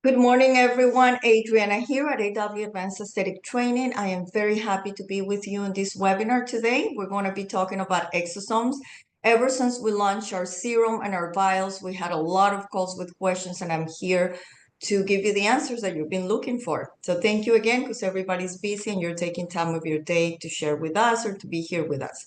Good morning, everyone. Adriana here at AW Advanced Aesthetic Training. I am very happy to be with you in this webinar today. We're going to be talking about exosomes. Ever since we launched our serum and our vials, we had a lot of calls with questions, and I'm here to give you the answers that you've been looking for. So thank you again, because everybody's busy and you're taking time of your day to share with us or to be here with us.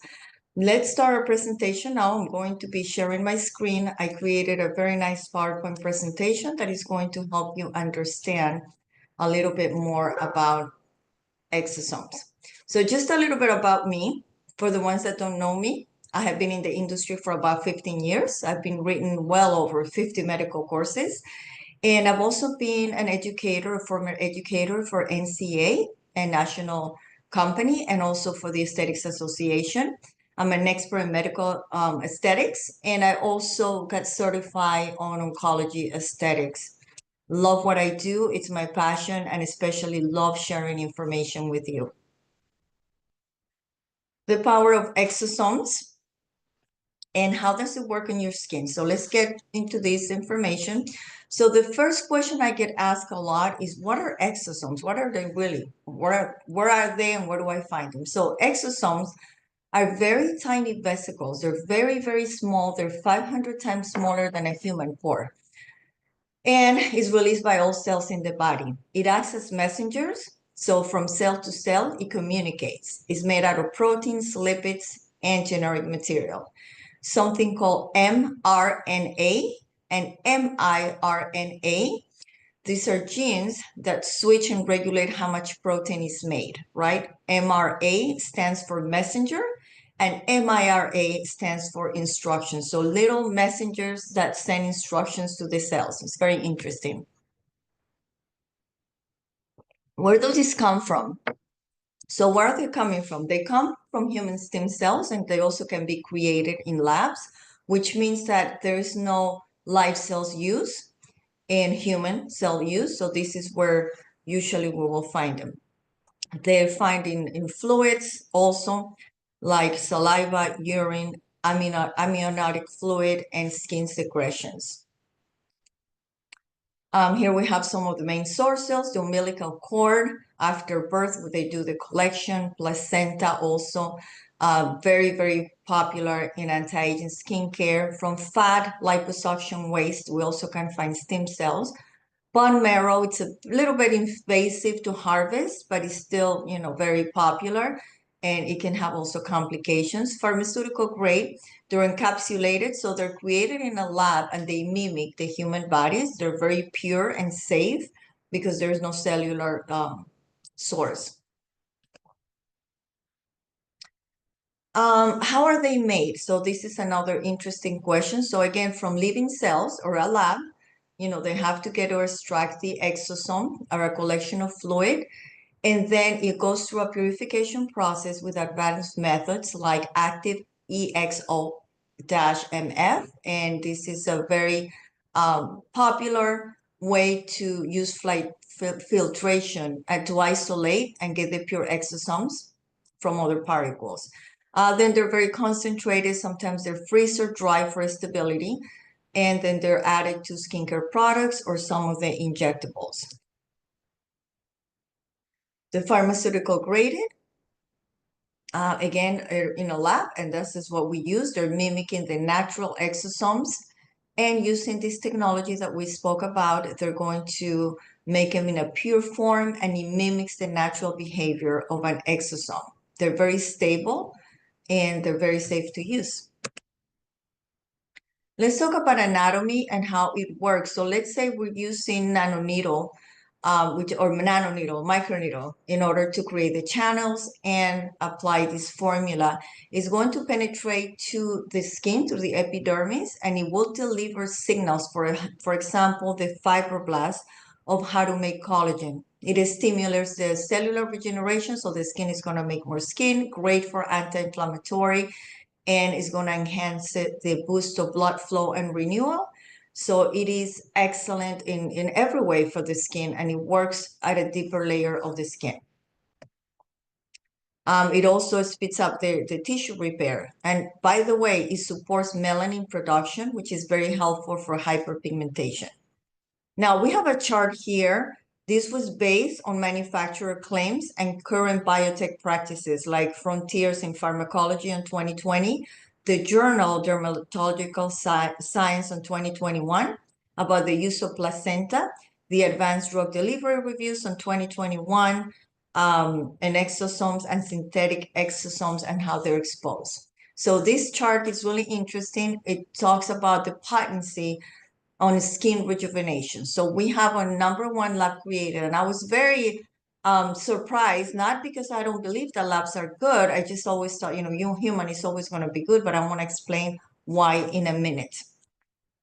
Let's start our presentation now. I'm going to be sharing my screen. I created a very nice PowerPoint presentation that is going to help you understand a little bit more about exosomes. So just a little bit about me. For the ones that don't know me, I have been in the industry for about 15 years. I've been written well over 50 medical courses. And I've also been an educator, a former educator for NCA, a national company, and also for the Aesthetics Association. I'm an expert in medical aesthetics, and I also got certified on oncology aesthetics. Love what I do. It's my passion, and especially love sharing information with you. The power of exosomes and how does it work on your skin? So let's get into this information. So the first question I get asked a lot is, what are exosomes? What are they really? Where are they and where do I find them? So exosomes are very tiny vesicles. They're very, very small. They're 500 times smaller than a human pore. And is released by all cells in the body. It acts as messengers. So from cell to cell, it communicates. It's made out of proteins, lipids, and genetic material. Something called mRNA and miRNA. These are genes that switch and regulate how much protein is made, right? mRNA stands for messenger, and miRNA stands for instructions. So little messengers that send instructions to the cells. It's very interesting. Where does this come from? So where are they coming from? They come from human stem cells, and they also can be created in labs, which means that there is no live cells use in human cell use. So this is where usually we will find them. They're found in fluids also, like saliva, urine, amniotic fluid, and skin secretions. Here we have some of the main source cells, the umbilical cord. After birth, they do the collection. Placenta also, very, very popular in anti-aging skincare. From fat, liposuction, waste, we also can find stem cells. Bone marrow, it's a little bit invasive to harvest, but it's still, very popular, and it can have also complications. Pharmaceutical grade, they're encapsulated, so they're created in a lab and they mimic the human bodies. They're very pure and safe because there's no cellular source. How are they made? So this is another interesting question. So again, from living cells or a lab, they have to get or extract the exosome or a collection of fluid, and then it goes through a purification process with advanced methods like active EXO-MF, and this is a very popular way to use filtration and to isolate and get the pure exosomes from other particles. Then they're very concentrated. Sometimes they're freezer dry for stability, and then they're added to skincare products or some of the injectables. The pharmaceutical graded, again, in a lab, and this is what we use. They're mimicking the natural exosomes, and using this technology that we spoke about, they're going to make them in a pure form, and it mimics the natural behavior of an exosome. They're very stable, and they're very safe to use. Let's talk about anatomy and how it works. So let's say we're using nanoneedle, microneedle, in order to create the channels and apply this formula. It's going to penetrate to the skin, to the epidermis, and it will deliver signals, for example, the fibroblasts of how to make collagen. It stimulates the cellular regeneration, so the skin is going to make more skin, great for anti-inflammatory, and it's going to enhance the boost of blood flow and renewal. So it is excellent in every way for the skin, and it works at a deeper layer of the skin. It also speeds up the tissue repair. And by the way, it supports melanin production, which is very helpful for hyperpigmentation. Now we have a chart here. This was based on manufacturer claims and current biotech practices like Frontiers in Pharmacology in 2020, the journal Dermatological Science in 2021 about the use of placenta, the advanced drug delivery reviews in 2021, and exosomes and synthetic exosomes and how they're exposed. So this chart is really interesting. It talks about the potency on skin rejuvenation. So we have a #1 lab created, and I was very surprised, not because I don't believe that labs are good. I just always thought, human is always going to be good, but I want to explain why in a minute.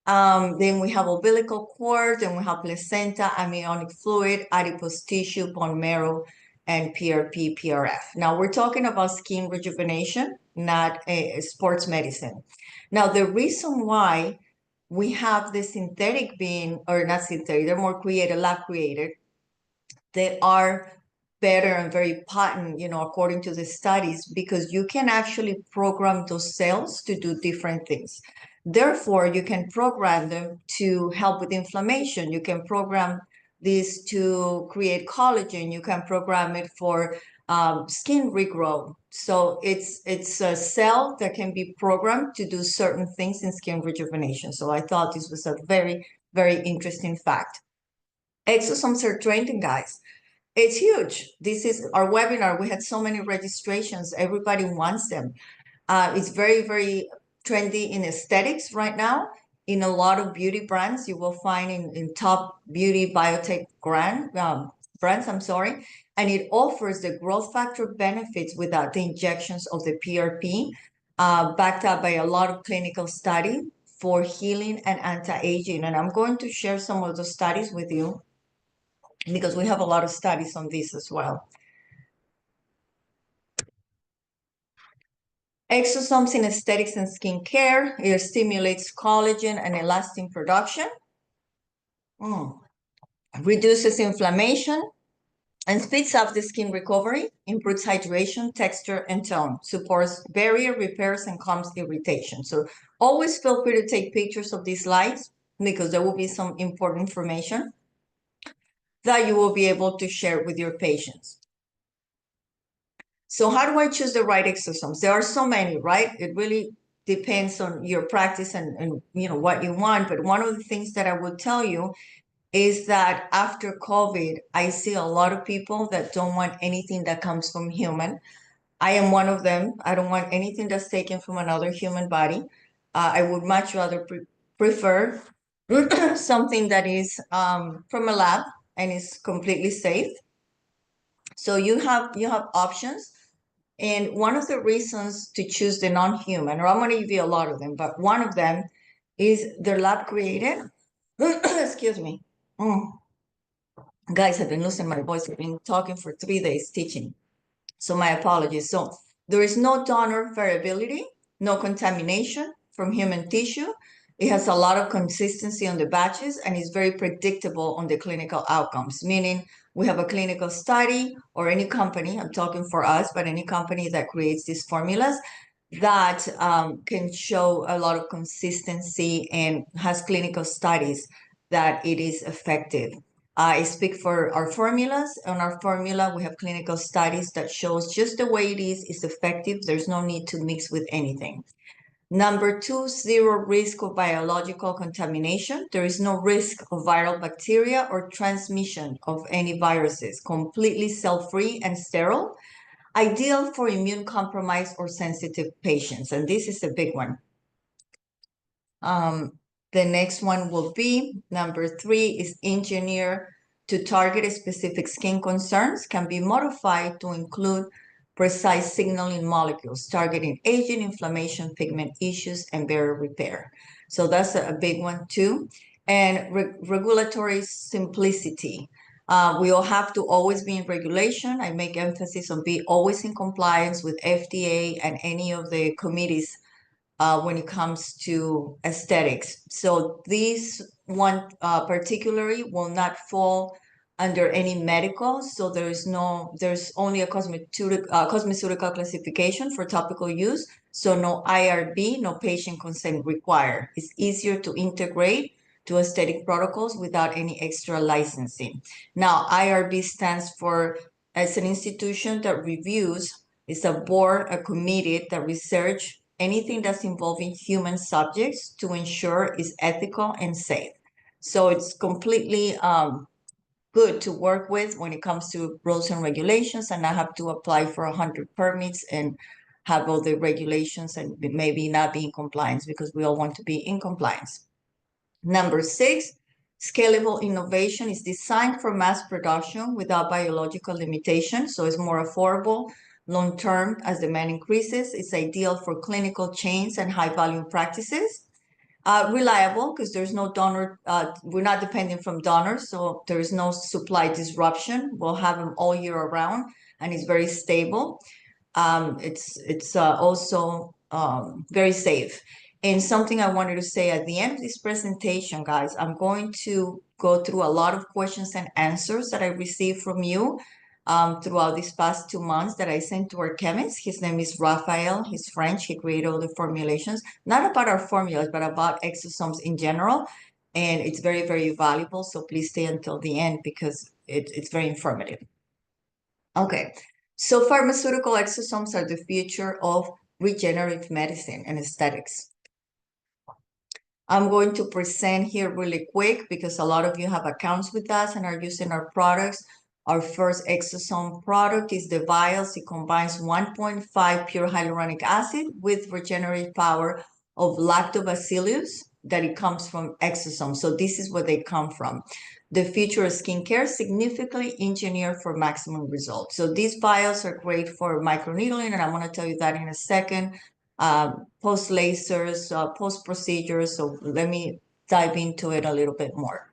Then we have umbilical cord, then we have placenta, amniotic fluid, adipose tissue, bone marrow, and PRP, PRF. Now we're talking about skin rejuvenation, not sports medicine. Now the reason why we have the synthetic being, or not synthetic, they're more created, lab created. They are better and very potent, according to the studies, because you can actually program those cells to do different things. Therefore, you can program them to help with inflammation. You can program this to create collagen. You can program it for skin regrowth. So it's a cell that can be programmed to do certain things in skin rejuvenation. So I thought this was a very, very interesting fact. Exosomes are trending, guys. It's huge. This is our webinar. We had so many registrations. Everybody wants them. It's very, very trendy in aesthetics right now. In a lot of beauty brands, you will find in top beauty biotech brands, and it offers the growth factor benefits without the injections of the PRP, backed up by a lot of clinical study for healing and anti-aging. And I'm going to share some of those studies with you because we have a lot of studies on this as well. Exosomes in aesthetics and skincare. It stimulates collagen and elastin production. Reduces inflammation and speeds up the skin recovery, improves hydration, texture, and tone, supports barrier repairs, and calms irritation. So always feel free to take pictures of these slides because there will be some important information that you will be able to share with your patients. So how do I choose the right exosomes? There are so many, right? It really depends on your practice and what you want. But one of the things that I would tell you is that after COVID, I see a lot of people that don't want anything that comes from human. I am one of them. I don't want anything that's taken from another human body. I would much rather prefer something that is from a lab and is completely safe. So you have options. And one of the reasons to choose the non-human, or I'm going to give you a lot of them, but one of them is they're lab created. Excuse me. Guys, I've been losing my voice. I've been talking for 3 days teaching. So my apologies. So there is no donor variability, no contamination from human tissue. It has a lot of consistency on the batches and is very predictable on the clinical outcomes, meaning we have a clinical study or any company, I'm talking for us, but any company that creates these formulas that can show a lot of consistency and has clinical studies that it is effective. I speak for our formulas. On our formula, we have clinical studies that shows just the way it is effective. There's no need to mix with anything. Number 2, 0 risk of biological contamination. There is no risk of viral bacteria or transmission of any viruses. Completely cell-free and sterile. Ideal for immune-compromised or sensitive patients. And this is a big one. The next one will be number 3 is engineer to target specific skin concerns, can be modified to include precise signaling molecules, targeting aging, inflammation, pigment issues, and barrier repair. So that's a big one too. And regulatory simplicity. We all have to always be in regulation. I make emphasis on be always in compliance with FDA and any of the committees when it comes to aesthetics. So this one particularly will not fall under any medical. So there's only a cosmeceutical classification for topical use. So no IRB, no patient consent required. It's easier to integrate do aesthetic protocols without any extra licensing. Now, IRB stands for, as an institution that reviews, it's a board, a committee that research anything that's involving human subjects to ensure it's ethical and safe. So it's completely good to work with when it comes to rules and regulations, and not have to apply for 100 permits and have all the regulations and maybe not be in compliance, because we all want to be in compliance. Number 6, scalable innovation is designed for mass production without biological limitations, so it's more affordable long-term as demand increases. It's ideal for clinical chains and high-volume practices. Reliable, because there's no donor, we're not dependent from donors, so there is no supply disruption. We'll have them all year around, and it's very stable. It's also very safe. And something I wanted to say at the end of this presentation, guys, I'm going to go through a lot of questions and answers that I received from you throughout these past 2 months that I sent to our chemist. His name is Raphael. He's French. He created all the formulations, not about our formulas, but about exosomes in general. And it's very, very valuable. So please stay until the end, because it's very informative. Okay, so pharmaceutical exosomes are the future of regenerative medicine and aesthetics. I'm going to present here really quick because a lot of you have accounts with us and are using our products. Our first exosome product is the vials. It combines 1.5 pure hyaluronic acid with regenerative power of lactobacillus that it comes from exosomes. So this is where they come from. The future of skincare, significantly engineered for maximum results. So these vials are great for microneedling, and I'm going to tell you that in a second. Post lasers, post procedures. So let me dive into it a little bit more.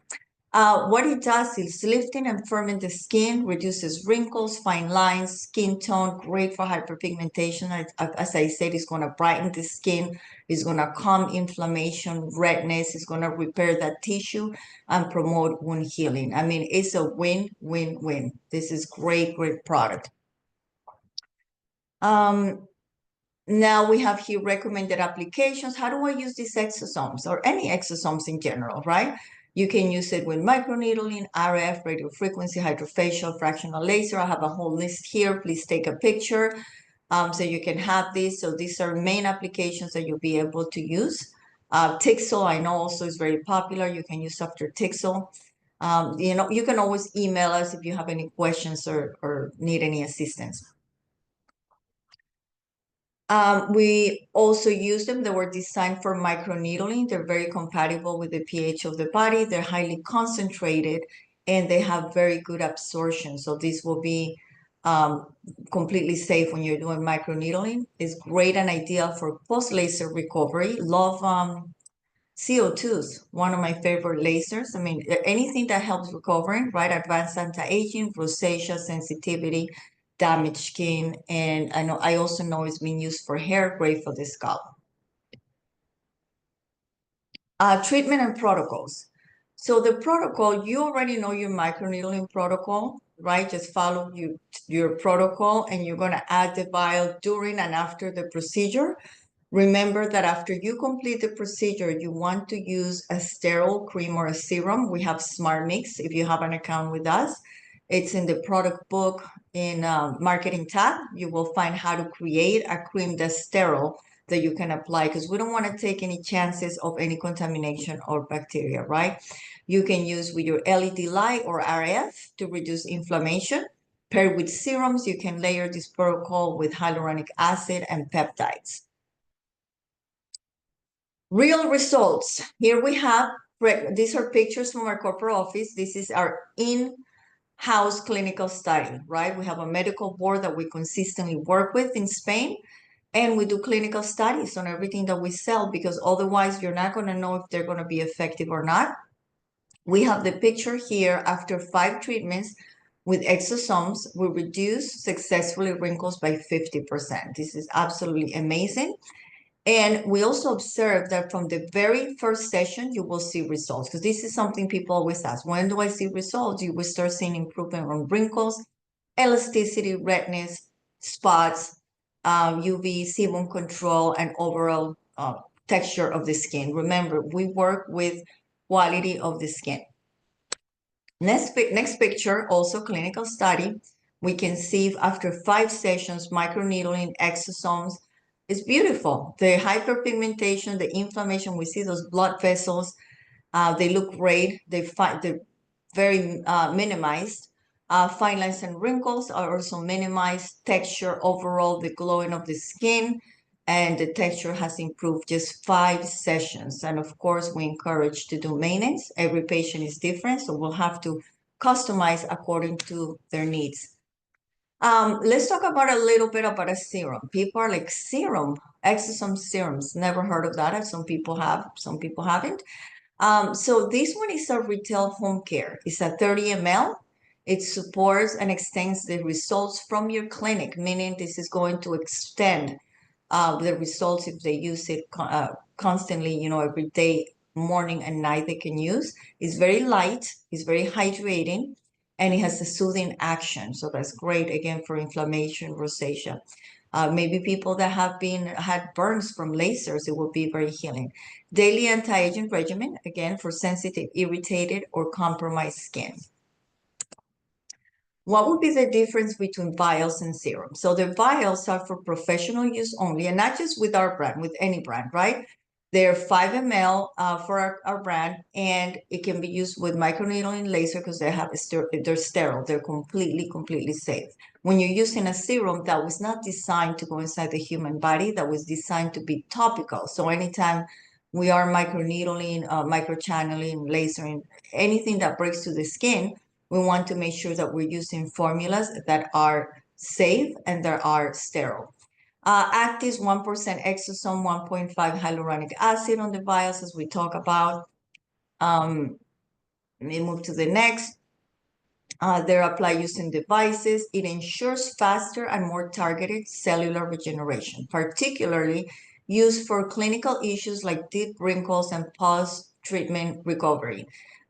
What it does is lifting and firming the skin, reduces wrinkles, fine lines, skin tone, great for hyperpigmentation. As I said, it's going to brighten the skin, it's going to calm inflammation, redness, it's going to repair that tissue and promote wound healing. I mean, it's a win-win-win. This is great, great product. Now we have here recommended applications. How do I use these exosomes, or any exosomes in general, right? You can use it with microneedling, RF, radiofrequency, hydrofacial, fractional laser. I have a whole list here. Please take a picture so you can have these. So these are main applications that you'll be able to use. Tixel, I know also is very popular. You can use after Tixel. You can always email us if you have any questions or need any assistance. We also use them. They were designed for microneedling. They're very compatible with the pH of the body. They're highly concentrated, and they have very good absorption. So this will be completely safe when you're doing microneedling. It's great and ideal for post-laser recovery. Love CO2s, one of my favorite lasers. I mean, anything that helps recovering, right? Advanced anti-aging, rosacea, sensitivity, damaged skin, and I also know it's being used for hair, great for the scalp. Treatment and protocols. So the protocol, you already know your microneedling protocol, right? Just follow your protocol, and you're going to add the vial during and after the procedure. Remember that after you complete the procedure, you want to use a sterile cream or a serum. We have Smart Mix if you have an account with us. It's in the product book in marketing tab. You will find how to create a cream that's sterile that you can apply, because we don't want to take any chances of any contamination or bacteria, right? You can use with your LED light or RF to reduce inflammation. Paired with serums, you can layer this protocol with hyaluronic acid and peptides. Real results. Here we have, these are pictures from our corporate office. This is our in-house clinical study, right? We have a medical board that we consistently work with in Spain, and we do clinical studies on everything that we sell, because otherwise you're not going to know if they're going to be effective or not. We have the picture here. After 5 treatments with exosomes, we reduce successfully wrinkles by 50%. This is absolutely amazing. And we also observe that from the very first session, you will see results, because this is something people always ask. When do I see results? You will start seeing improvement on wrinkles, elasticity, redness, spots, UV, sebum control, and overall texture of the skin. Remember, we work with quality of the skin. Next picture, also clinical study. We can see after 5 sessions, microneedling exosomes is beautiful. The hyperpigmentation, the inflammation, we see those blood vessels. They look great. They're very minimized. Fine lines and wrinkles are also minimized. Texture overall, the glowing of the skin and the texture has improved just 5 sessions. And of course, we encourage to do maintenance. Every patient is different, so we'll have to customize according to their needs. Let's talk about a little bit about a serum. People are like, serum, exosome serums. Never heard of that. Some people have, some people haven't. So this one is a retail home care. It's a 30 ml. It supports and extends the results from your clinic, meaning this is going to extend the results if they use it constantly, every day, morning and night they can use. It's very light, it's very hydrating, and it has a soothing action. So that's great, again, for inflammation, rosacea. Maybe people that have had burns from lasers, it will be very healing. Daily anti-aging regimen, again, for sensitive, irritated, or compromised skin. What would be the difference between vials and serums? So the vials are for professional use only, and not just with our brand, with any brand, right? They're 5 ml for our brand, and it can be used with microneedling laser because they're sterile. They're completely safe. When you're using a serum, that was not designed to go inside the human body. That was designed to be topical. So anytime we are microneedling, microchanneling, lasering, anything that breaks to the skin, we want to make sure that we're using formulas that are safe and that are sterile. Actives 1% exosome, 1.5 hyaluronic acid on the vials, as we talk about. Let me move to the next. They're applied using devices. It ensures faster and more targeted cellular regeneration, particularly used for clinical issues like deep wrinkles and post-treatment recovery.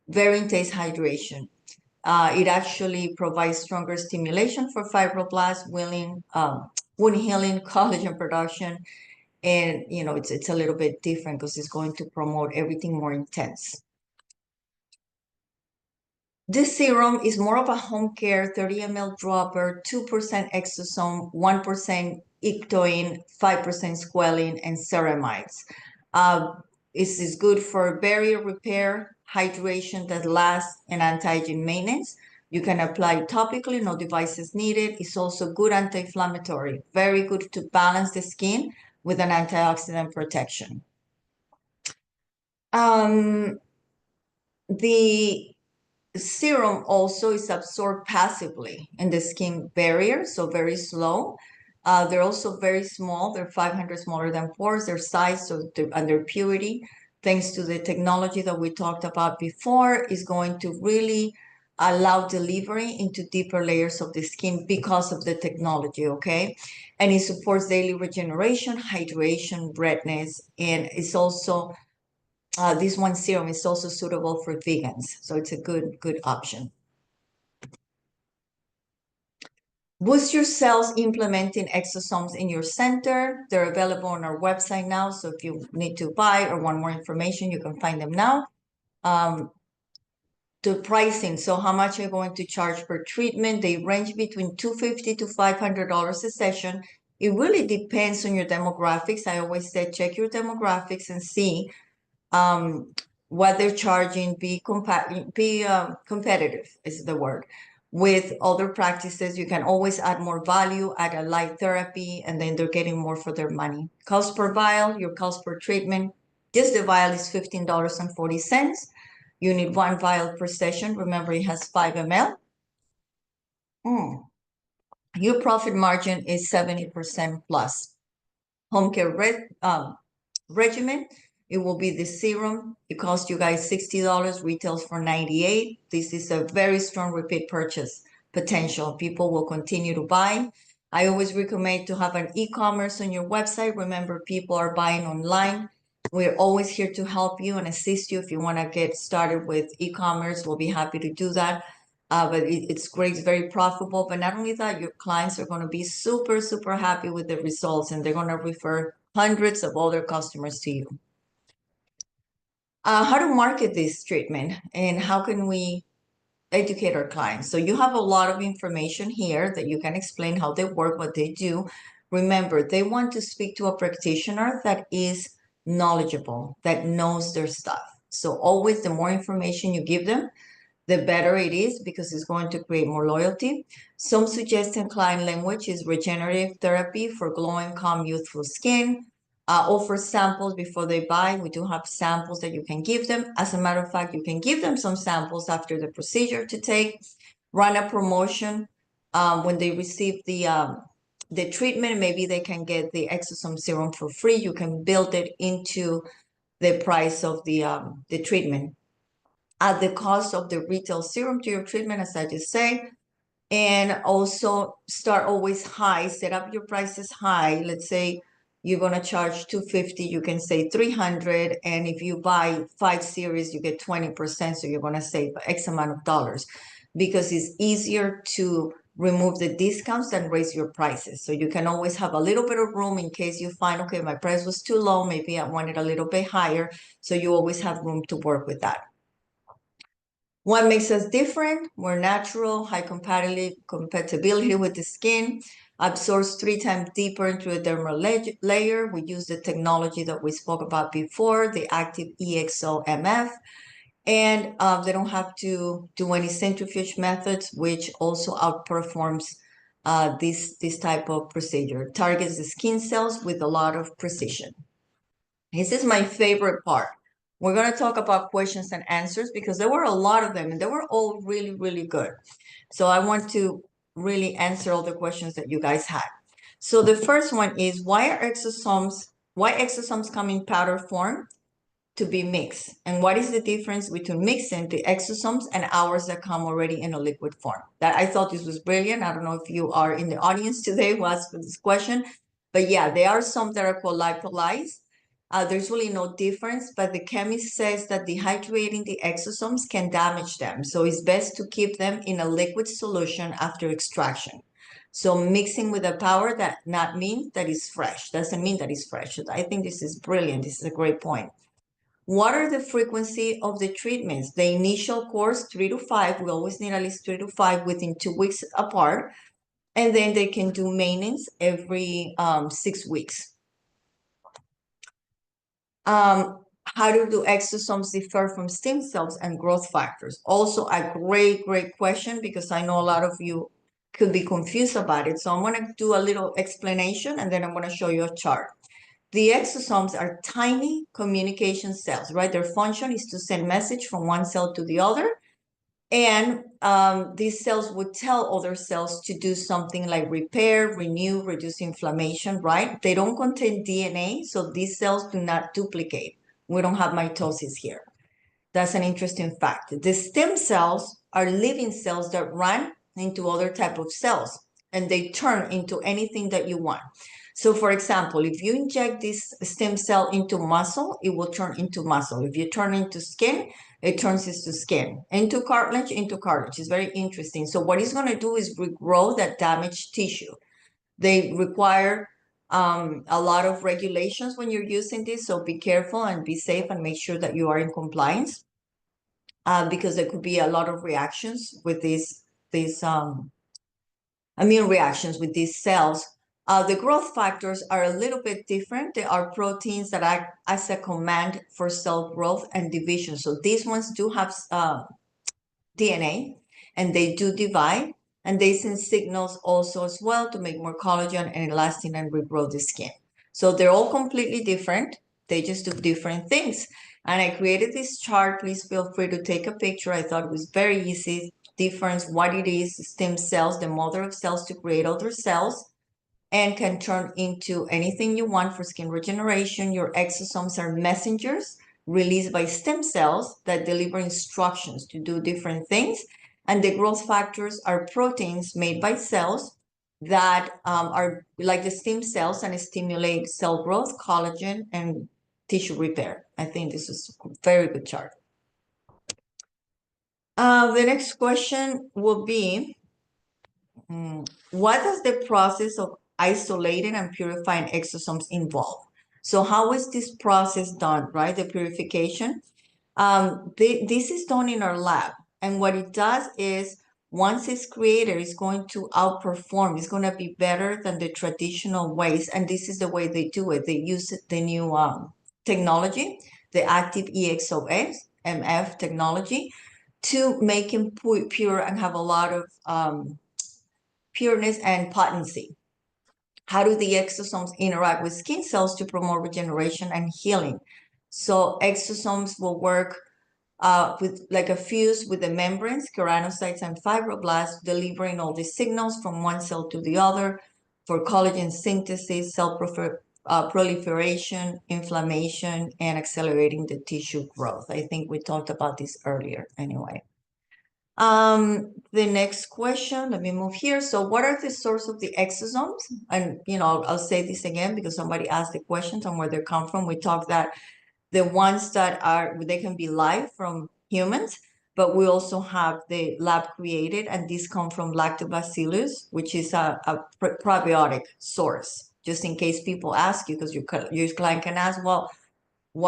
Very intense hydration. It actually provides stronger stimulation for fibroblasts, wound healing, collagen production, and it's a little bit different because it's going to promote everything more intense. This serum is more of a home care 30 ml dropper, 2% exosome, 1% ectoin, 5% squalene, and ceramides. This is good for barrier repair, hydration that lasts, and anti-aging maintenance. You can apply topically, no devices needed. It's also good anti-inflammatory, very good to balance the skin with an antioxidant protection. The serum also is absorbed passively in the skin barrier, so very slow. They're also very small. They're 500 smaller than pores. Their size and their purity, thanks to the technology that we talked about before, is going to really allow delivery into deeper layers of the skin because of the technology, okay? And it supports daily regeneration, hydration, redness, and it's also this one serum is also suitable for vegans, so it's a good option. Boost your cells implementing exosomes in your center. They're available on our website now, so if you need to buy or want more information, you can find them now. The pricing, so how much you're going to charge per treatment, they range between $250 to $500 a session. It really depends on your demographics. I always say check your demographics and see what they're charging, be competitive is the word. With other practices, you can always add more value, add a light therapy, and then they're getting more for their money. Cost per vial, your cost per treatment. This the vial is $15.40. You need 1 vial per session. Remember, it has 5 ml. Your profit margin is 70% plus. Home care regimen, it will be the serum. It costs you guys $60, retails for $98. This is a very strong repeat purchase potential. People will continue to buy. I always recommend to have an e-commerce on your website. Remember, people are buying online. We're always here to help you and assist you. If you want to get started with e-commerce, we'll be happy to do that. But it's great, it's very profitable. But not only that, your clients are going to be super happy with the results, and they're going to refer hundreds of other customers to you. How to market this treatment and how can we educate our clients. So you have a lot of information here that you can explain how they work, what they do. Remember, they want to speak to a practitioner that is knowledgeable, that knows their stuff. So always the more information you give them, the better it is because it's going to create more loyalty. Some suggested client language is regenerative therapy for glowing, calm, youthful skin. Offer samples before they buy. We do have samples that you can give them. As a matter of fact, you can give them some samples after the procedure to take. Run a promotion when they receive the treatment. Maybe they can get the exosome serum for free. You can build it into the price of the treatment at the cost of the retail serum to your treatment, as I just say. And also start always high, set up your prices high. Let's say you're going to charge $250, you can say $300. And if you buy 5 series, you get 20%. So you're going to save X amount of dollars because it's easier to remove the discounts than raise your prices. So you can always have a little bit of room in case you find, okay, my price was too low. Maybe I want it a little bit higher. So you always have room to work with that. What makes us different? We're natural, high compatibility with the skin, absorbs 3 times deeper into the dermal layer. We use the technology that we spoke about before, the active EXO-MF, and they don't have to do any centrifuge methods, which also outperforms this type of procedure. Targets the skin cells with a lot of precision. This is my favorite part. We're going to talk about questions and answers because there were a lot of them and they were all really, really good. So I want to really answer all the questions that you guys had. So the first one is why exosomes come in powder form to be mixed? And what is the difference between mixing the exosomes and ours that come already in a liquid form? That I thought this was brilliant. I don't know if you are in the audience today who asked for this question, but yeah, there are some that are called lipolyzed. There's really no difference, but the chemist says that dehydrating the exosomes can damage them. So it's best to keep them in a liquid solution after extraction. So mixing with a powder that not mean that is fresh, doesn't mean that it's fresh. I think this is brilliant. This is a great point. What are the frequency of the treatments? The initial course, 3 to 5. We always need at least 3 to 5 within 2 weeks apart. And then they can do maintenance every 6 weeks. How do exosomes differ from stem cells and growth factors? Also a great, great question because I know a lot of you could be confused about it. So I'm going to do a little explanation and then I'm going to show you a chart. The exosomes are tiny communication cells, right? Their function is to send message from one cell to the other. And these cells would tell other cells to do something like repair, renew, reduce inflammation, right? They don't contain DNA, so these cells do not duplicate. We don't have mitosis here. That's an interesting fact. The stem cells are living cells that run into other type of cells, and they turn into anything that you want. So for example, if you inject this stem cell into muscle, it will turn into muscle. If you turn into skin, it turns into skin. Into cartilage, into cartilage. It's very interesting. So what it's going to do is regrow that damaged tissue. They require a lot of regulations when you're using this, so be careful and be safe and make sure that you are in compliance because there could be a lot of reactions with these immune reactions with these cells. The growth factors are a little bit different. They are proteins that act as a command for cell growth and division. So these ones do have DNA and they do divide and they send signals also as well to make more collagen and elastin and regrow the skin. So they're all completely different. They just do different things. And I created this chart. Please feel free to take a picture. I thought it was very easy. Difference, what it is, stem cells, the mother of cells to create other cells and can turn into anything you want for skin regeneration. Your exosomes are messengers released by stem cells that deliver instructions to do different things. And the growth factors are proteins made by cells that are like the stem cells and stimulate cell growth, collagen, and tissue repair. I think this is a very good chart. The next question will be, what does the process of isolating and purifying exosomes involve? So how is this process done, right? The purification. This is done in our lab. And what it does is once it's created, it's going to outperform. It's going to be better than the traditional ways. And this is the way they do it. They use the new technology, the active EXOS, MF technology, to make him pure and have a lot of pureness and potency. How do the exosomes interact with skin cells to promote regeneration and healing? So exosomes will work with like a fuse with the membranes, keratinocytes, and fibroblasts, delivering all the signals from one cell to the other for collagen synthesis, cell proliferation, inflammation, and accelerating the tissue growth. I think we talked about this earlier anyway. The next question, let me move here. So what are the source of the exosomes? And, I'll say this again because somebody asked the questions on where they come from. We talked that the ones that they can be live from humans, but we also have the lab created, and these come from lactobacillus, which is a probiotic source. Just in case people ask you, because your client can ask, well,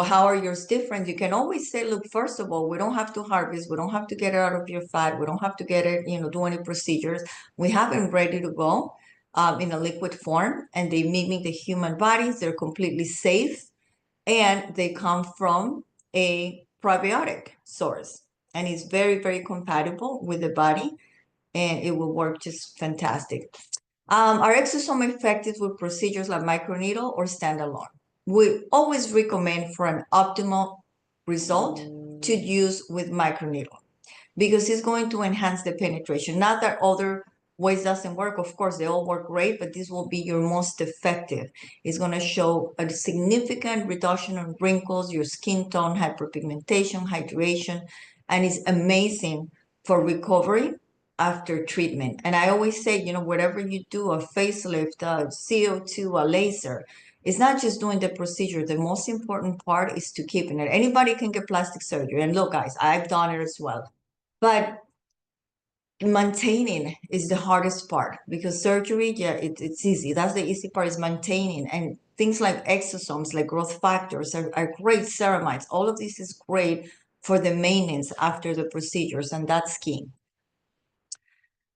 how are yours different? You can always say, look, first of all, we don't have to harvest. We don't have to get it out of your fat. We don't have to get it, do any procedures. We have them ready to go in a liquid form, and they mimic the human bodies. They're completely safe, and they come from a probiotic source. And it's very, very compatible with the body, and it will work just fantastic. Are exosome effective with procedures like microneedle or standalone? We always recommend for an optimal result to use with microneedle because it's going to enhance the penetration. Not that other ways doesn't work. Of course, they all work great, but this will be your most effective. It's going to show a significant reduction in wrinkles, your skin tone, hyperpigmentation, hydration, and it's amazing for recovery after treatment. And I always say, whatever you do, a facelift, a CO2, a laser, it's not just doing the procedure. The most important part is to keeping it. Anybody can get plastic surgery. And look, guys, I've done it as well. But maintaining is the hardest part because surgery, yeah, it's easy. That's the easy part, is maintaining. And things like exosomes, like growth factors, are great. Ceramides, all of this is great for the maintenance after the procedures, and that's key.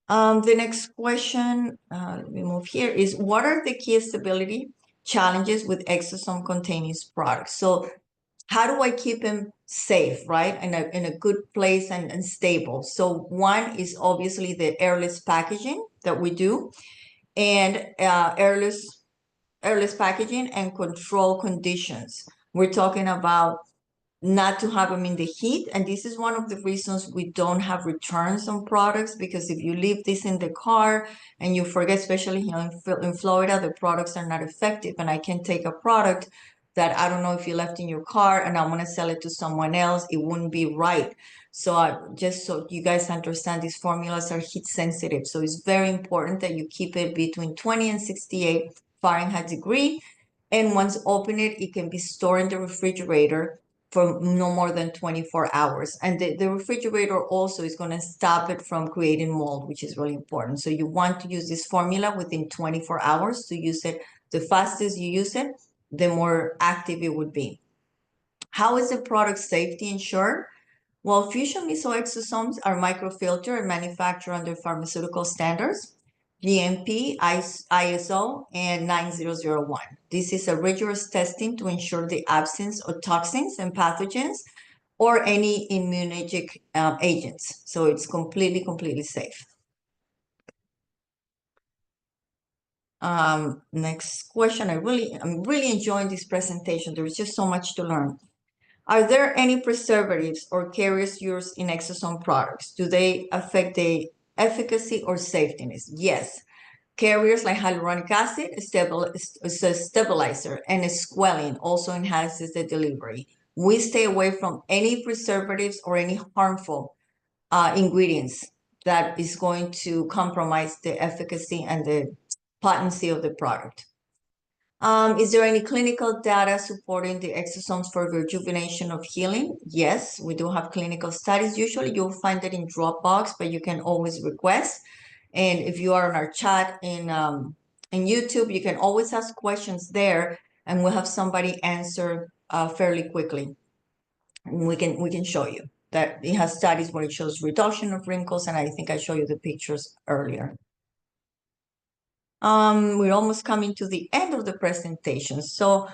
The next question, let me move here, is what are the key stability challenges with exosome-containing products? So how do I keep them safe, right? In a good place and stable. So one is obviously the airless packaging that we do, and airless packaging and control conditions. We're talking about not to have them in the heat. And this is one of the reasons we don't have returns on products, because if you leave this in the car and you forget, especially here in Florida, the products are not effective. And I can take a product that I don't know if you left in your car and I want to sell it to someone else, it wouldn't be right. So just so you guys understand, these formulas are heat sensitive. So it's very important that you keep it between 20 and 68 Fahrenheit degree. And once open it can be stored in the refrigerator for no more than 24 hours. And the refrigerator also is going to stop it from creating mold, which is really important. So you want to use this formula within 24 hours to use it. The fastest you use it, the more active it would be. How is the product safety ensured? Well, fusion meso exosomes are microfiltered and manufactured under pharmaceutical standards, GMP, ISO, and 9001. This is a rigorous testing to ensure the absence of toxins and pathogens or any immunogenic agents. So it's completely safe. Next question. I'm really enjoying this presentation. There is just so much to learn. Are there any preservatives or carriers used in exosome products? Do they affect the efficacy or safetiness? Yes. Carriers like hyaluronic acid, is a stabilizer, and squalene also enhances the delivery. We stay away from any preservatives or any harmful ingredients that is going to compromise the efficacy and the potency of the product. Is there any clinical data supporting the exosomes for rejuvenation of healing? Yes, we do have clinical studies. Usually you'll find it in Dropbox, but you can always request. And if you are on our chat in YouTube, you can always ask questions there, and we'll have somebody answer fairly quickly. And we can show you that it has studies where it shows reduction of wrinkles, and I think I showed you the pictures earlier. We're almost coming to the end of the presentation. So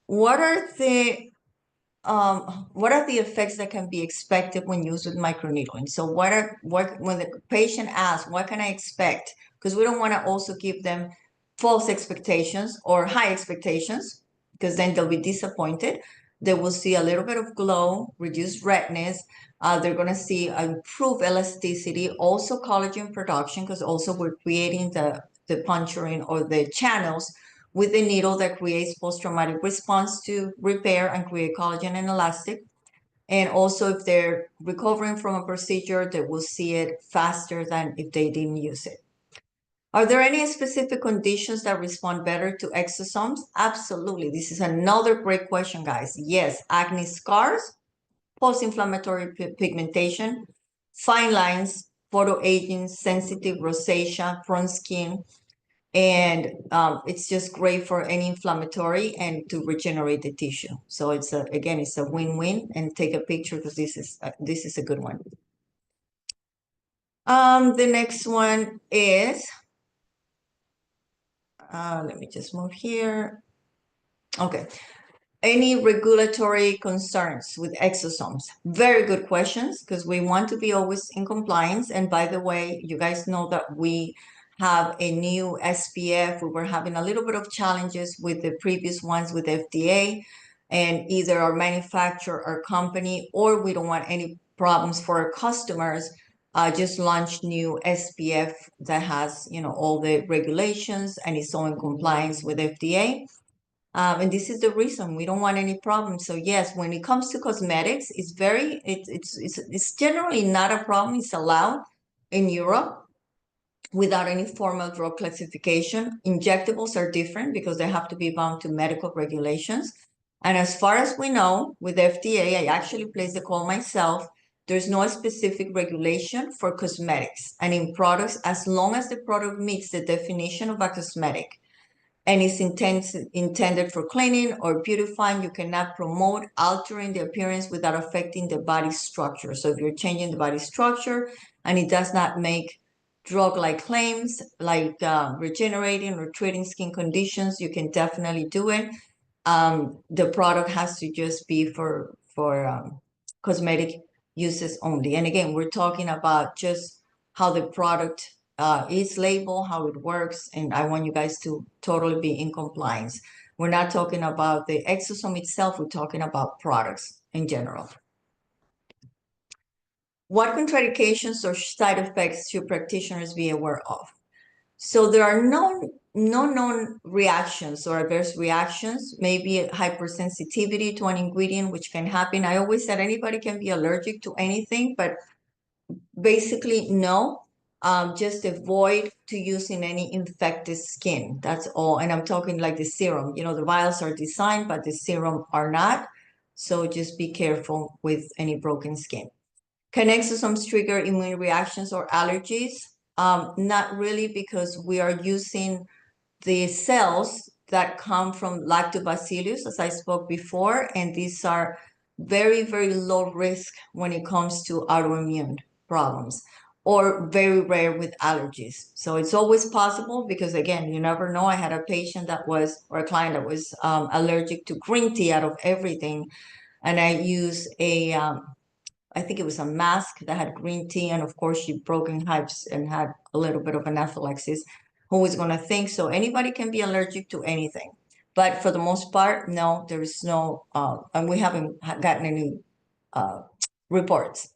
what are the effects that can be expected when used with microneedling? So when the patient asks, what can I expect? Because we don't want to also give them false expectations or high expectations, because then they'll be disappointed. They will see a little bit of glow, reduced redness. They're going to see improved elasticity, also collagen production, because also we're creating the puncturing or the channels with the needle that creates post-traumatic response to repair and create collagen and elastic. And also if they're recovering from a procedure, they will see it faster than if they didn't use it. Are there any specific conditions that respond better to exosomes? Absolutely. This is another great question, guys. Yes, acne scars, post-inflammatory pigmentation, fine lines, photoaging, sensitive rosacea, prone skin, and it's just great for any inflammatory and to regenerate the tissue. So it's a win-win. And take a picture because this is a good one. The next one is let me just move here. Okay. Any regulatory concerns with exosomes? Very good questions, because we want to be always in compliance. And by the way, you guys know that we have a new SPF. We were having a little bit of challenges with the previous ones with FDA, and either our manufacturer or company, or we don't want any problems for our customers, just launched new SPF that has, all the regulations and is so in compliance with FDA. And this is the reason we don't want any problems. So yes, when it comes to cosmetics, it's generally not a problem. It's allowed in Europe without any formal drug classification. Injectables are different because they have to be bound to medical regulations. And as far as we know, with FDA, I actually placed the call myself. There's no specific regulation for cosmetics and in products, as long as the product meets the definition of a cosmetic and is intended for cleaning or beautifying. You cannot promote altering the appearance without affecting the body structure. So if you're changing the body structure and it does not make drug-like claims like regenerating or treating skin conditions, you can definitely do it. The product has to just be for cosmetic uses only. And again, we're talking about just how the product is labeled, how it works, and I want you guys to totally be in compliance. We're not talking about the exosome itself, we're talking about products in general. What contraindications or side effects should practitioners be aware of? So there are no known reactions or adverse reactions, maybe hypersensitivity to an ingredient, which can happen. I always said anybody can be allergic to anything, but basically no. Just avoid to using any infected skin. That's all. And I'm talking like the serum. The vials are designed, but the serum are not. So just be careful with any broken skin. Can exosomes trigger immune reactions or allergies? Not really, because we are using the cells that come from lactobacillus, as I spoke before, and these are very, very low risk when it comes to autoimmune problems, or very rare with allergies. So it's always possible, because again, you never know. I had a patient or a client that was allergic to green tea out of everything. And I used I think it was a mask that had green tea. And of course she broke in hives and had a little bit of anaphylaxis. Who is going to think so? Anybody can be allergic to anything. But for the most part, no, there is no, and we haven't gotten any reports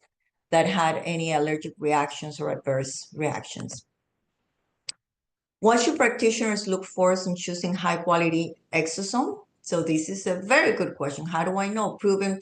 that had any allergic reactions or adverse reactions. What should practitioners look for in choosing high quality exosome? So this is a very good question. How do I know? Proven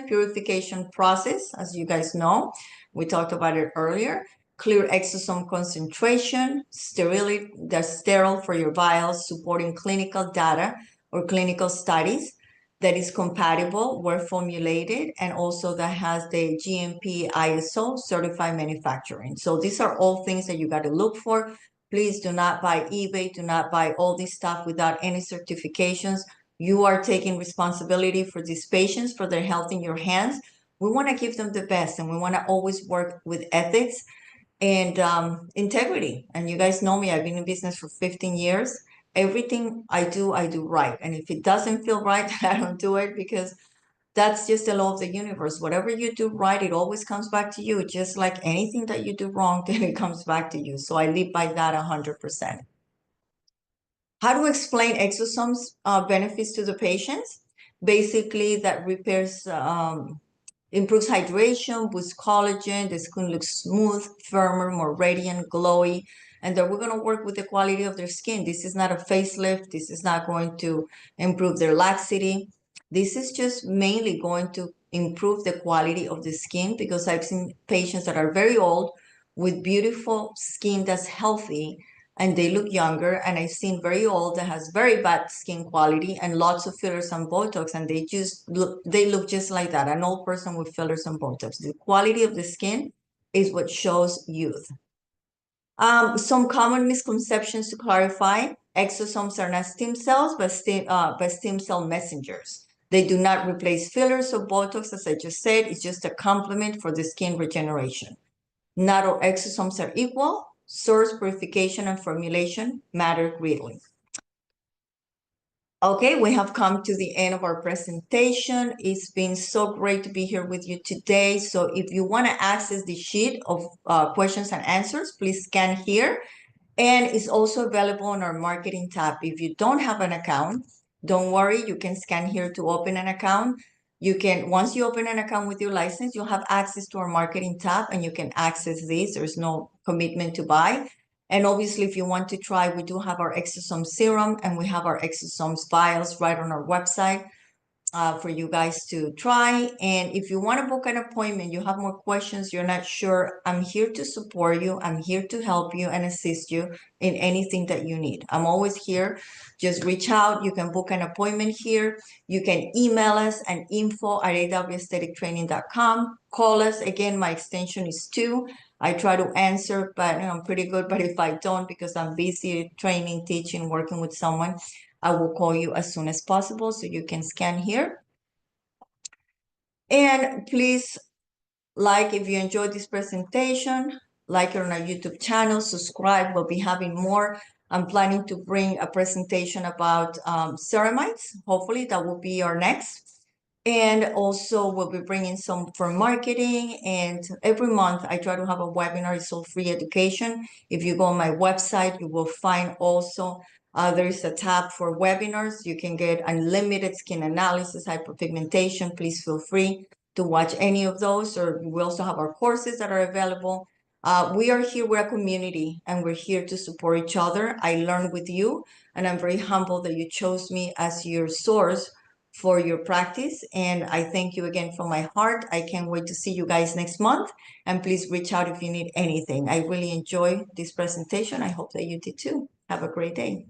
purification process, as you guys know. We talked about it earlier. Clear exosome concentration, sterility, that's sterile for your vials, supporting clinical data or clinical studies, that is compatible, were formulated, and also that has the GMP ISO certified manufacturing. So these are all things that you got to look for. Please do not buy eBay, do not buy all this stuff without any certifications. You are taking responsibility for these patients, for their health in your hands. We want to give them the best, and we want to always work with ethics and integrity. And you guys know me, I've been in business for 15 years. Everything I do right. And if it doesn't feel right, I don't do it, because that's just the law of the universe. Whatever you do right, it always comes back to you. Just like anything that you do wrong, then it comes back to you. So I live by that 100%. How to explain exosomes benefits to the patients? Basically, that repairs, improves hydration, boosts collagen, the skin looks smooth, firmer, more radiant, glowy, and that we're going to work with the quality of their skin. This is not a facelift. This is not going to improve their laxity. This is just mainly going to improve the quality of the skin, because I've seen patients that are very old with beautiful skin that's healthy and they look younger, and I've seen very old that has very bad skin quality and lots of fillers and Botox, and they look just like that, an old person with fillers and Botox. The quality of the skin is what shows youth. Some common misconceptions to clarify: exosomes are not stem cells, but stem cell messengers. They do not replace fillers or Botox, as I just said. It's just a complement for the skin regeneration. Not all exosomes are equal. Source, purification, and formulation matter greatly. Okay, we have come to the end of our presentation. It's been so great to be here with you today. So if you want to access the sheet of questions and answers, please scan here. And it's also available on our marketing tab. If you don't have an account, don't worry, you can scan here to open an account. You can, once you open an account with your license, you'll have access to our marketing tab and you can access this. There's no commitment to buy. And obviously, if you want to try, we do have our exosome serum and we have our exosomes vials right on our website for you guys to try. And if you want to book an appointment, you have more questions, you're not sure, I'm here to support you. I'm here to help you and assist you in anything that you need. I'm always here. Just reach out. You can book an appointment here. You can email us at info@awesthetictraining.com. Call us. Again, my extension is 2. I try to answer, but I'm pretty good. But if I don't, because I'm busy training, teaching, working with someone, I will call you as soon as possible, so you can scan here. And please, if you enjoyed this presentation, like it on our YouTube channel, subscribe. We'll be having more. I'm planning to bring a presentation about ceramides. Hopefully that will be our next. And also we'll be bringing some for marketing. And every month I try to have a webinar. It's all free education. If you go on my website, you will find also there is a tab for webinars. You can get unlimited skin analysis, hyperpigmentation. Please feel free to watch any of those. Or we also have our courses that are available. We are here, we're a community, and we're here to support each other. I learn with you, and I'm very humble that you chose me as your source for your practice. And I thank you again from my heart. I can't wait to see you guys next month. And please reach out if you need anything. I really enjoyed this presentation. I hope that you did too. Have a great day.